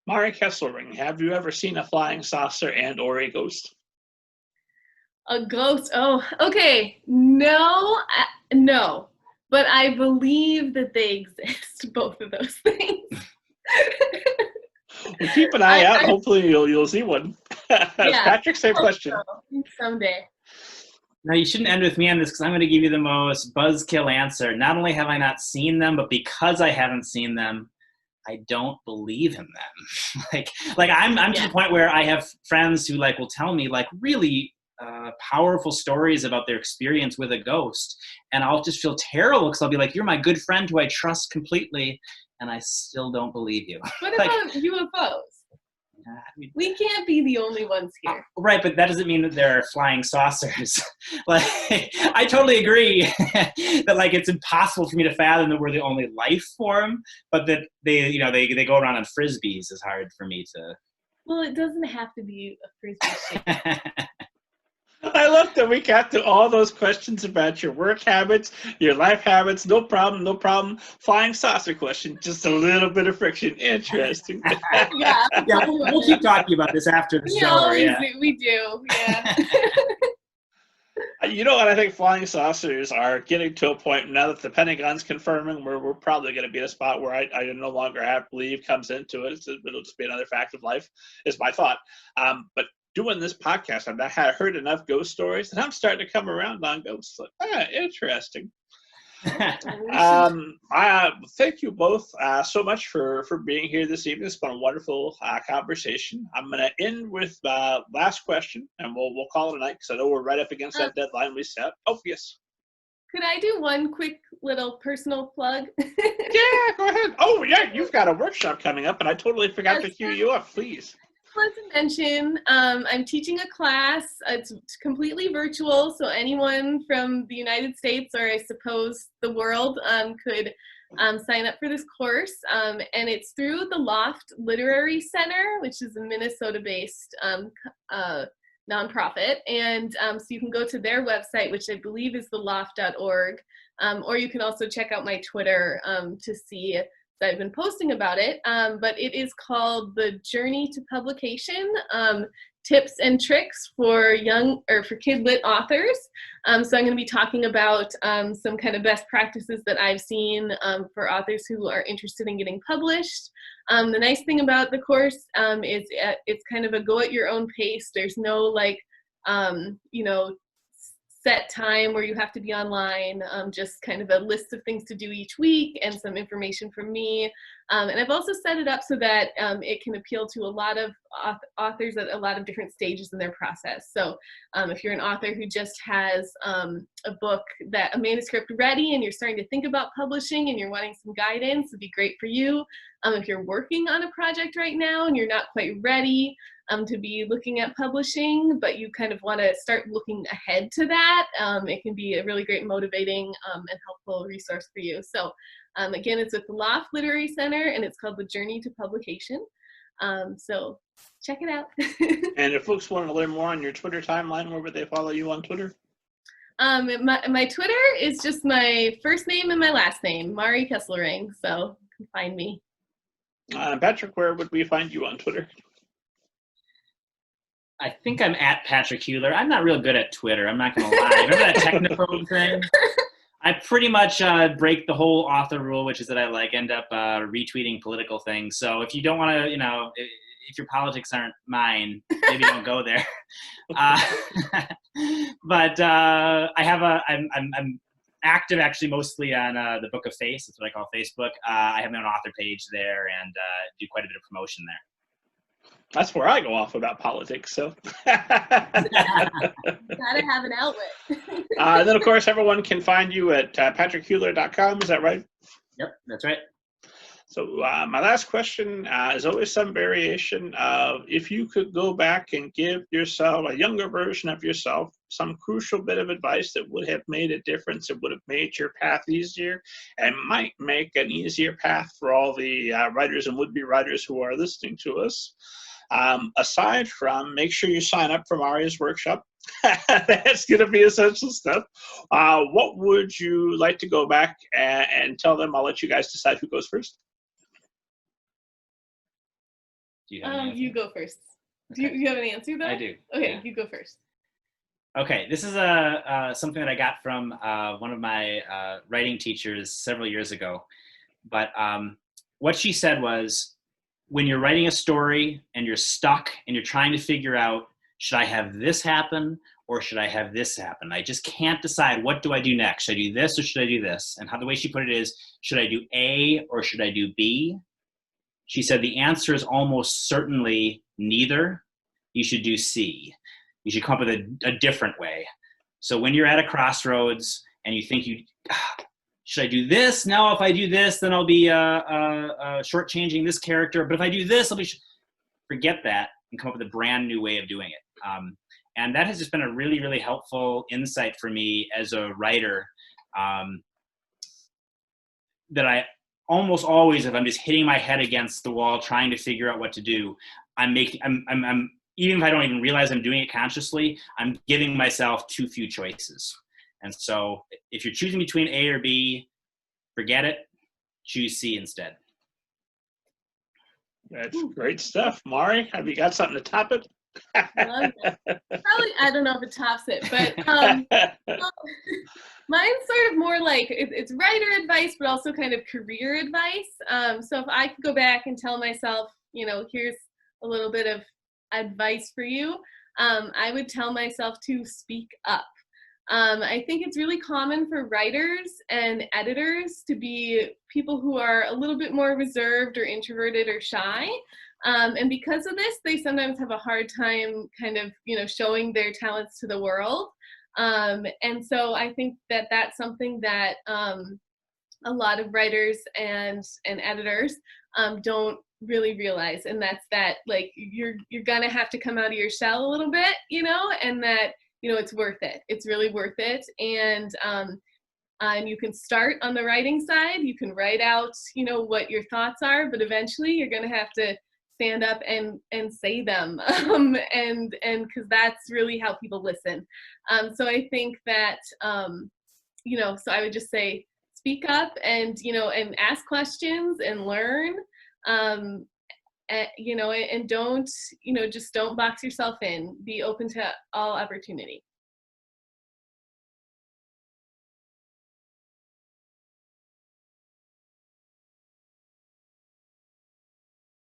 Mari Kesselring, have you ever seen a flying saucer and or a ghost? A ghost. Oh, okay. No, no. But I believe that they exist, both of those things. Well, keep an eye out. Hopefully you'll see one. Yeah, Patrick, same question. so. Someday. Now, you shouldn't end with me on this because I'm going to give you the most buzzkill answer. Not only have I not seen them, but because I haven't seen them, I don't believe in them. like I'm to the point where I have friends who will tell me really powerful stories about their experience with a ghost, and I'll just feel terrible because I'll be like, "You're my good friend who I trust completely," and I still don't believe you. What about UFOs? We can't be the only ones here. Right, but that doesn't mean that they're flying saucers. I totally agree that it's impossible for me to fathom that we're the only life form, but that they go around on frisbees is hard for me to. Well, it doesn't have to be a frisbee. I love that we got to all those questions about your work habits, your life habits. No problem, no problem. Flying saucer question, just a little bit of friction. Interesting. Yeah, we'll keep talking about this after the show. We do. Yeah. You know what? I think flying saucers are getting to a point now that the Pentagon's confirming we're probably going to be in a spot where I no longer have believe comes into it. It'll just be another fact of life, is my thought. But doing this podcast, I've heard enough ghost stories, and I'm starting to come around on ghosts. Interesting. I thank you both so much for being here this evening. It's been a wonderful conversation. I'm going to end with last question, and we'll call it a night because I know we're right up against that deadline we set. Oh, yes. Could I do one quick little personal plug? Yeah, go ahead. Oh, yeah, you've got a workshop coming up, and I totally forgot to cue you up. Please. I want to mention I'm teaching a class. It's completely virtual, so anyone from the United States, or I suppose the world, could sign up for this course. And it's through the Loft Literary Center, which is a Minnesota-based nonprofit. And so you can go to their website, which I believe is theloft.org, or you can also check out my Twitter to see I've been posting about it, but it is called The Journey to Publication, Tips and Tricks for Kid Lit Authors. So I'm going to be talking about some kind of best practices that I've seen for authors who are interested in getting published. The nice thing about the course is it's kind of a go at your own pace. There's no set time where you have to be online, just kind of a list of things to do each week and some information from me. And I've also set it up so that it can appeal to a lot of authors at a lot of different stages in their process. So if you're an author who just has a manuscript ready and you're starting to think about publishing and you're wanting some guidance, it'd be great for you. If you're working on a project right now and you're not quite ready to be looking at publishing, but you kind of want to start looking ahead to that, it can be a really great motivating and helpful resource for you. So again, it's with the Loft Literary Center, and it's called The Journey to Publication. So check it out. And if folks want to learn more on your Twitter timeline, where would they follow you on Twitter? My Twitter is just my first name and my last name, Mari Kesselring, so you can find me. Patrick, where would we find you on Twitter? I think I'm at Patrick Hueller. I'm not real good at Twitter. I'm not going to lie. Remember that technophobe thing? I pretty much break the whole author rule, which is that I end up retweeting political things. So if you don't want to, if your politics aren't mine, maybe don't go there. But I'm active actually mostly on the Book of Face. That's what I call Facebook. I have my own author page there and do quite a bit of promotion there. That's where I go off about politics, so. Gotta have an outlet. And then, of course, everyone can find you at patrickhueller.com. Is that right? Yep, that's right. So my last question is always some variation of if you could go back and give yourself, a younger version of yourself, some crucial bit of advice that would have made a difference, it would have made your path easier and might make an easier path for all the writers and would-be writers who are listening to us. Aside from, make sure you sign up for Mari's workshop. That's going to be essential stuff. What would you like to go back and tell them? I'll let you guys decide who goes first. Do you have an answer? You go first. Okay. Do you have an answer though? I do. Okay, Yeah. you go first. Okay, this is something that I got from one of my writing teachers several years ago. But what she said was, when you're writing a story and you're stuck and you're trying to figure out, should I have this happen or should I have this happen? I just can't decide, what do I do next? Should I do this or should I do this? And the way she put it is, should I do A or should I do B? She said the answer is almost certainly neither. You should do C. You should come up with a different way. So when you're at a crossroads and you think, should I do this? Now, if I do this, then I'll be shortchanging this character. But if I do this, forget that and come up with a brand new way of doing it. And that has just been a really, really helpful insight for me as a writer, that I almost always, if I'm just hitting my head against the wall trying to figure out what to do, I'm even if I don't even realize I'm doing it consciously, I'm giving myself too few choices. And so if you're choosing between A or B, forget it, choose C instead. That's great stuff. Mari, have you got something to top it? Love that. Probably, I don't know if it tops it, but mine's sort of more like, it's writer advice, but also kind of career advice. So if I could go back and tell myself, here's a little bit of advice for you, I would tell myself to speak up. I think it's really common for writers and editors to be people who are a little bit more reserved or introverted or shy. And because of this, they sometimes have a hard time kind of, showing their talents to the world. And so I think that that's something that a lot of writers and editors don't really realize. And that's that, like, you're gonna have to come out of your shell a little bit, and that, it's worth it. It's really worth it. And you can start on the writing side. You can write out, what your thoughts are, but eventually you're going to have to stand up and say them. And because that's really how people listen. So I think that, so I would just say, speak up and, and ask questions and learn, and don't, just don't box yourself in. Be open to all opportunity.